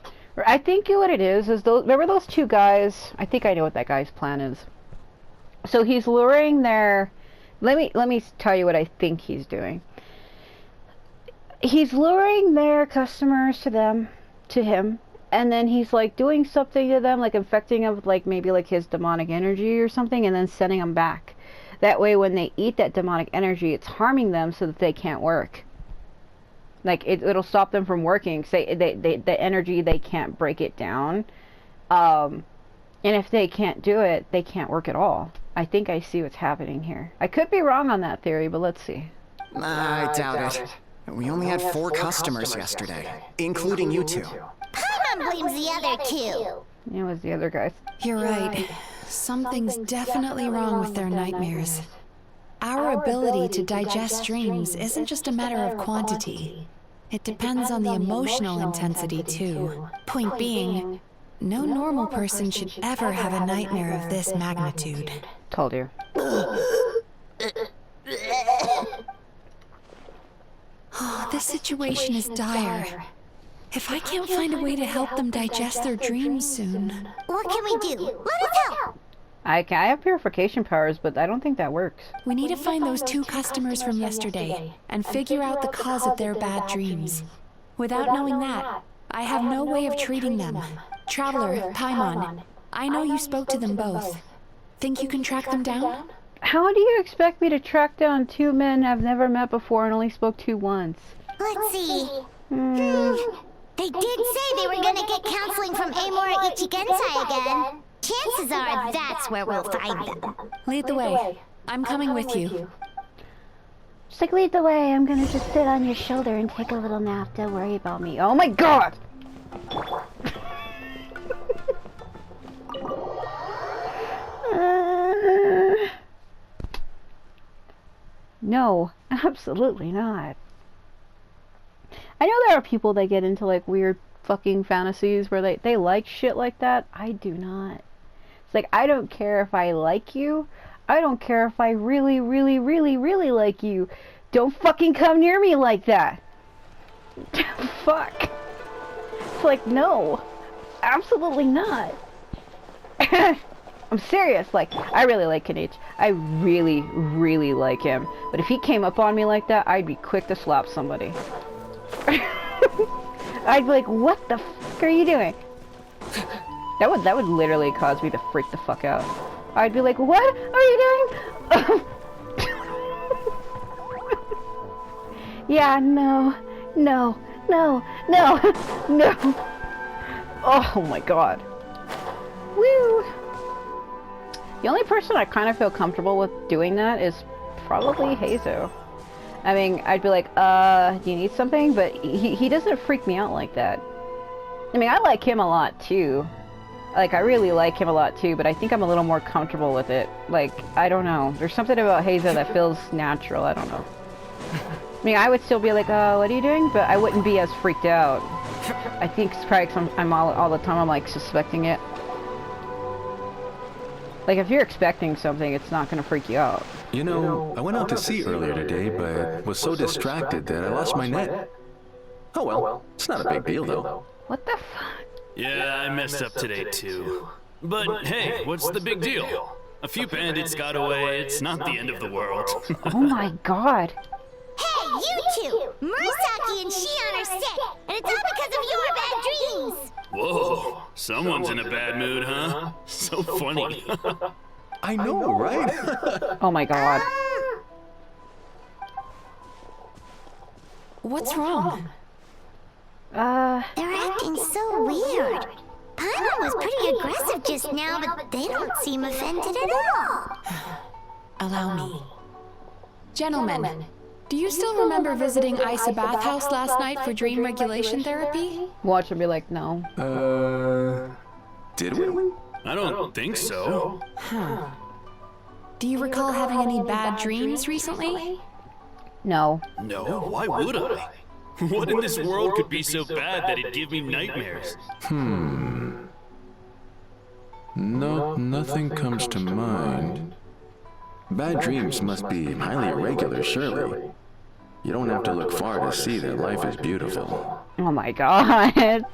I think what it is those. Remember those 2 guys? I think I know what that guy's plan is. So he's luring their. Let me tell you what I think he's doing. He's luring their customers to him, and then he's like doing something to them, like infecting them with like maybe like his demonic energy or something, and then sending them back. That way, when they eat that demonic energy, it's harming them so that they can't work. Like, it'll stop them from working. Say the energy, they can't break it down. And if they can't do it, they can't work at all. I think I see what's happening here. I could be wrong on that theory, but let's see. I doubt it. We only had 4 customers yesterday, including you 2. Paimon blames the other 2. It was the other guys. You're right. Something's definitely wrong with their nightmares. Our ability to digest dreams isn't just a matter of quantity. It depends on the emotional intensity, too. Point being, no normal person should ever have a nightmare of this magnitude. Told you. Oh, this situation is dire. If I can't find a way to help them digest their dreams soon... What can we do? Let us help! I have purification powers, but I don't think that works. We need to find those 2 customers from yesterday and figure out the cause of their bad dreams. Without knowing that, I have no way of treating them. Traveler, Paimon, I know you spoke to them both. Think you can track them down? How do you expect me to track down 2 men I've never met before and only spoke to once? Let's see. They did say they were gonna get counseling from Amora Ichigensai again. Chances are that's where we'll find them. Lead the way. I'm coming with you. Just like, lead the way. I'm gonna just sit on your shoulder and take a little nap. Don't worry about me. Oh my god! No, absolutely not. I know there are people that get into like weird fucking fantasies where they like shit like that. I do not. It's like, I don't care if I like you. I don't care if I really, really, really, really like you. Don't fucking come near me like that. Fuck. It's like, no. Absolutely not. I'm serious. Like, I really like Kenichi. I really, really like him. But if he came up on me like that, I'd be quick to slap somebody. I'd be like, what the fuck are you doing? That would literally cause me to freak the fuck out. I'd be like, what are you doing? Yeah, no. No. Oh my god. Woo! The only person I kind of feel comfortable with doing that is probably Hazo. I mean, I'd be like, do you need something? But he doesn't freak me out like that. I mean, I like him a lot too. Like, I really like him a lot too, but I think I'm a little more comfortable with it. Like, I don't know. There's something about Hazo that feels natural. I don't know. I mean, I would still be like, what are you doing? But I wouldn't be as freaked out. I think it's probably 'cause I'm all the time, I'm like suspecting it. Like, if you're expecting something, it's not going to freak you out. You know, I went out to sea earlier today, but was so distracted that I lost my net. Oh well, it's not a big deal though. What the fuck? Yeah, I messed up today too. But hey, what's the big deal? A few bandits got away, it's not the end of the world. Oh my god. Hey, you two! Murasaki and Shion are sick, and it's all because of your bad dreams! Whoa, someone's in a bad mood, huh? So funny. I know, right? Oh my god. What's wrong? They're acting so weird. Paimon was pretty aggressive just now, but they don't seem offended at all. Allow me. Gentlemen, do you still remember visiting Isa Bathhouse last night for dream regulation therapy? Watch and be like, no. Did we? I don't think so. Huh. Do you recall having any bad dreams recently? No. No, why would I? What in this world could be so bad that it'd give me nightmares? No, nothing comes to mind. Bad dreams must be highly irregular, surely. You don't have to look far to see that life is beautiful. Oh my god.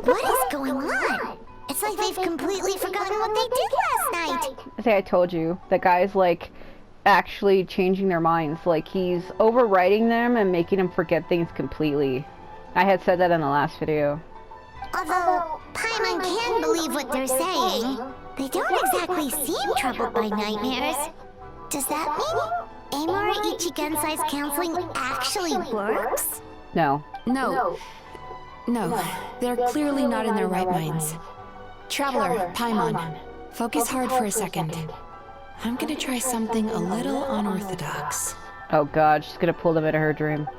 What is going on? It's like they've completely forgotten what they did last night. I say I told you. The guy's like actually changing their minds. Like he's overwriting them and making them forget things completely. I had said that in the last video. Although Paimon can believe what they're saying, they don't exactly seem troubled by nightmares. Does that mean Amora Ichigensai's counseling actually works? No. No. No, they're clearly not in their right minds. Traveler, Paimon, focus hard for a second. I'm gonna try something a little unorthodox. Oh god, she's gonna pull them into her dream.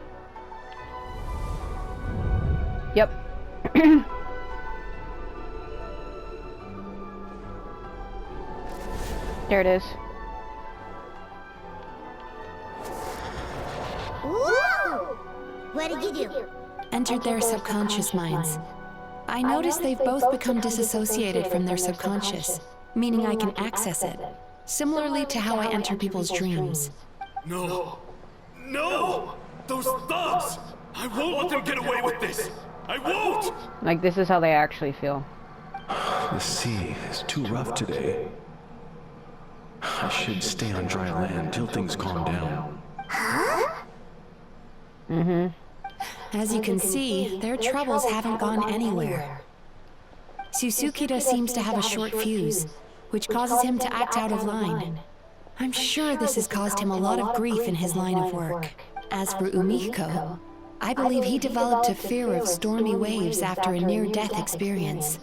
Yep. There it is. Whoa! What did you do? Entered their subconscious minds. I noticed they've both become disassociated from their subconscious, meaning I can access it, similarly to how I enter people's dreams. No. No! Those thugs! I won't let them get away with this! I won't! Like, this is how they actually feel. The sea is too rough today. I should stay on dry land till things calm down. As you can see, their troubles haven't gone anywhere. Susukida seems to have a short fuse, which causes him to act out of line. I'm sure this has caused him a lot of grief in his line of work. As for Umiko, I believe he developed a fear of stormy waves after a near-death experience.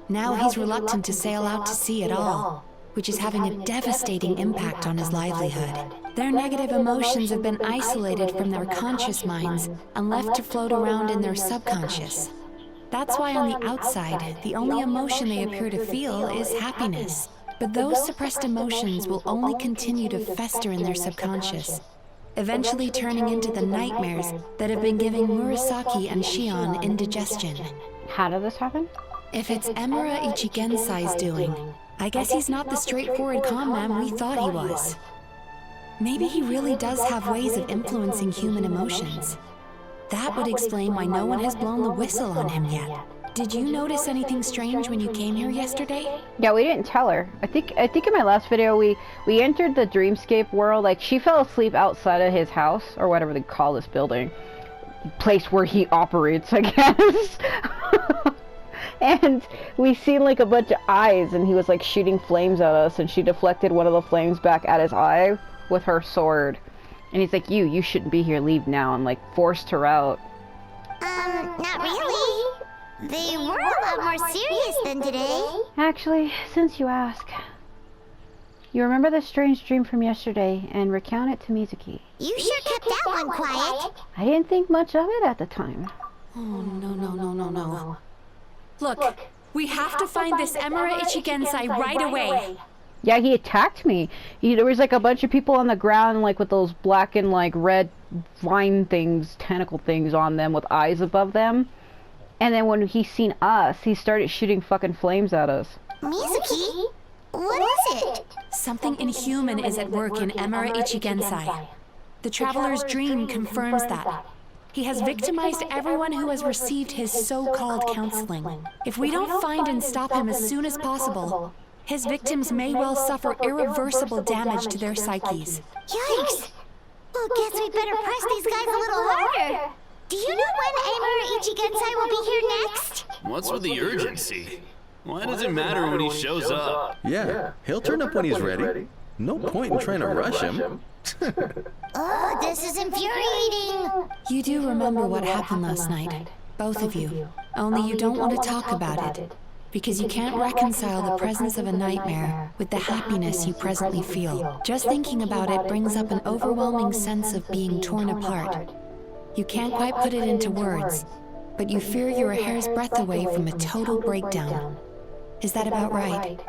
Now he's reluctant to sail out to sea at all, which is having a devastating impact on his livelihood. Their negative emotions have been isolated from their conscious minds and left to float around in their subconscious. That's why on the outside, the only emotion they appear to feel is happiness. But those suppressed emotions will only continue to fester in their subconscious, eventually turning into the nightmares that have been giving Murasaki and Shion indigestion. How did this happen? If it's Emura Ichigensai's doing, I guess he's not the straightforward con man we thought he was. Maybe he really does have ways of influencing human emotions. That would explain why no one has blown the whistle on him yet. Did you notice anything strange when you came here yesterday? Yeah, we didn't tell her. I think in my last video we entered the dreamscape world. Like, she fell asleep outside of his house, or whatever they call this building. place where he operates, I guess. And we seen like a bunch of eyes, and he was like shooting flames at us, and she deflected one of the flames back at his eye with her sword. And he's like, you shouldn't be here, leave now, and like forced her out. Not really. They were a lot more serious than today. Actually, since you ask, you remember the strange dream from yesterday and recount it to Mizuki. You sure kept that one quiet. I didn't think much of it at the time. Oh, no. Look, we have to find this Emura Ichigensai right away. Yeah, he attacked me. There was like a bunch of people on the ground, like with those black and like red vine things, tentacle things on them with eyes above them. And then when he seen us, he started shooting fucking flames at us. Mizuki? What is it? Something inhuman is at work in Emura Ichigensai. The Traveler's Dream confirms that. He has victimized everyone who has received his so-called counseling. If we don't find and stop him as soon as possible, his victims may well suffer irreversible damage to their psyches. Yikes! Well, guess we better press these guys a little harder. Do you know when Emura Ichigensai will be here next? What's with the urgency? Why does it matter when he shows up? Yeah, he'll turn up when he's ready. No point in trying to rush him. Oh, this is infuriating. You do remember what happened last night, both of you. Only you don't want to talk about it, because you can't reconcile the presence of a nightmare with the happiness you presently feel. Just thinking about it brings up an overwhelming sense of being torn apart. You can't quite put it into words, but you fear you're a hair's breadth away from a total breakdown. Is that about right?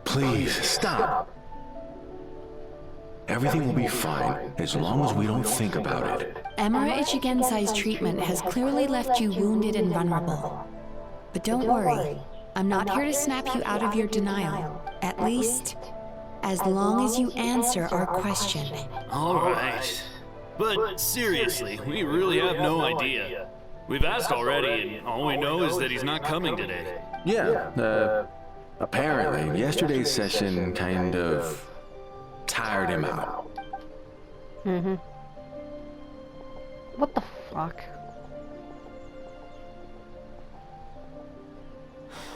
Please, stop. Everything will be fine as long as we don't think about it. Emura Ichigensai's treatment has clearly left you wounded and vulnerable. But don't worry, I'm not here to snap you out of your denial. At least, as long as you answer our question. All right. But seriously, we really have no idea. We've asked already, and all we know is that he's not coming today. Yeah, apparently yesterday's session kind of tired him out. What the fuck?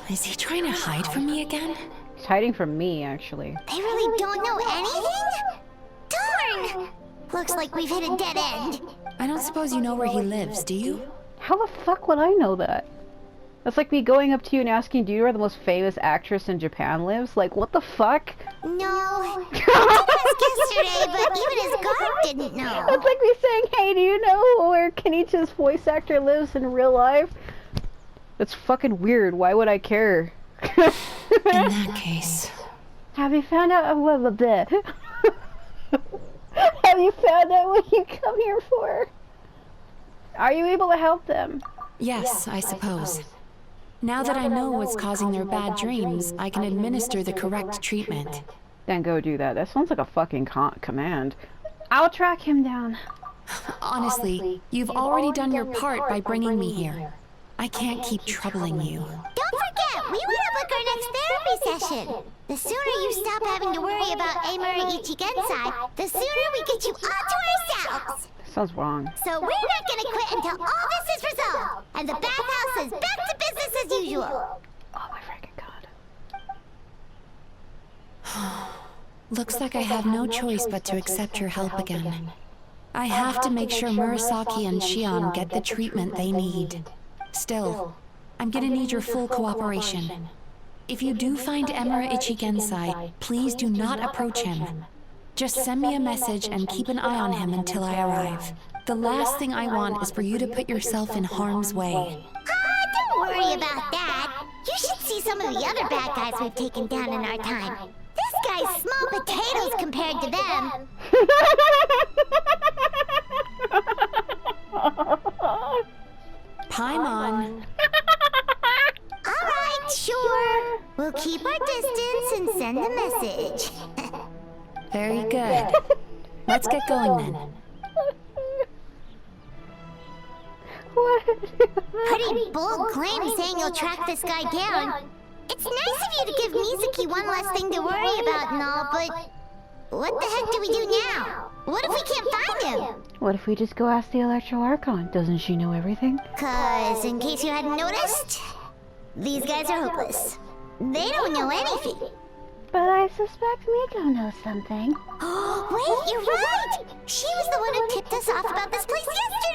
Is he trying to hide from me again? He's hiding from me, actually. They really don't know anything? Darn! Looks like we've hit a dead end. I don't suppose you know where he lives, do you? How the fuck would I know that? That's like me going up to you and asking, do you know where the most famous actress in Japan lives? Like, what the fuck? No. I did ask yesterday, but even his guard didn't know. That's like me saying, hey, do you know where Kenichi's voice actor lives in real life? That's fucking weird. Why would I care? In that case... Have you found out a little bit? Have you found out what you come here for? Are you able to help them? Yes, I suppose. Now that I know what's causing their bad dreams, I can administer the correct treatment. Then go do that. That sounds like a fucking command. I'll track him down. Honestly, you've already done your part by bringing me here. I can't keep troubling you. Don't forget, we want to book our next therapy session. The sooner you stop having to worry about Emura Ichigensai, the sooner we get you all to ourselves. Sounds wrong. So we're not gonna quit until all this is resolved, and the bathhouse is back to business as usual. Oh my freaking god. Looks like I have no choice but to accept your help again. I have to make sure Murasaki and Shion get the treatment they need. Still, I'm gonna need your full cooperation. If you do find Emura Ichigensai, please do not approach him. Just send me a message and keep an eye on him until I arrive. The last thing I want is for you to put yourself in harm's way. Don't worry about that. You should see some of the other bad guys we've taken down in our time. This guy's small potatoes compared to them. Paimon. Alright, sure. We'll keep our distance and send a message. Very good. Let's get going then. What? Pretty bold claim saying you'll track this guy down. It's nice of you to give Mizuki one less thing to worry about and all, but what the heck do we do now? What if we can't find him? What if we just go ask the Electro Archon? Doesn't she know everything? 'Cause in case you hadn't noticed, these guys are hopeless. They don't know anything. But I suspect Miko knows something. Wait, you're right! She was the one who tipped us off about this place yesterday!